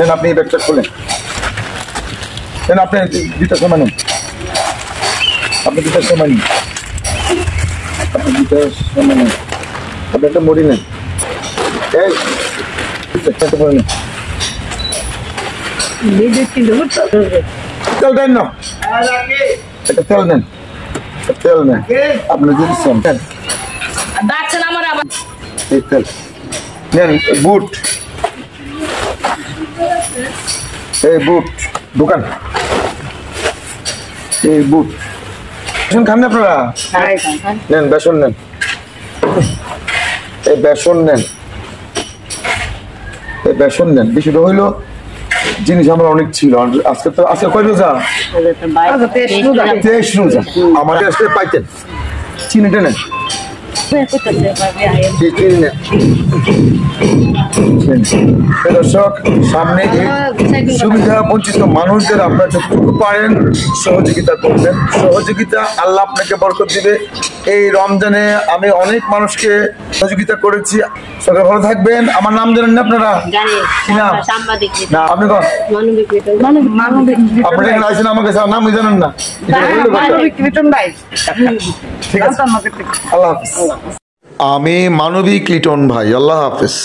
দেন আপনি এই ব্যাগটা খুলেন, দেন আপনি দুইটার সময় নেন, আপনি দুইটার সময় নেন, আপনি দুইটার সময় নেন, আপনি একটা মুড়ি নেন, এই একটা করে নেন, তেল দেন না, একটা তেল নেন, তেল নেন, আপনি দিচ্ছেন এই তেল নেন, বুট, এই বুট দোকান, এই বুট বেসন খান না আপনারা? নেন বেসন নেন, এই বেসন নেন, এই বেসন নেন। বিষয়টা হইলো জিনিস আমার অনেক ছিল, আজকে তো আজকে কয় রোজা? 23 রোজা। আমার কাছে পাইতেন চিনিটা নেন, দর্শক সামনে সুবিধা বঞ্চিত মানুষদের আপনারা যতটুকু পারেন সহযোগিতা করবেন, সহযোগিতা আল্লাহ আপনাকে বরকত দিবে। এই রমজানে আমি অনেক মানুষকে সহযোগিতা করেছি। সবাই ভালো থাকবেন। আমার নাম জানেন না আপনারা? কি নাম? না আপনি আপনি এখানে আসেন আমার কাছে, নাম জানেন না? ঠিক আছে, আল্লাহ হাফিজ। আমি মানবিক লিটন ভাই, আল্লাহ হাফিজ।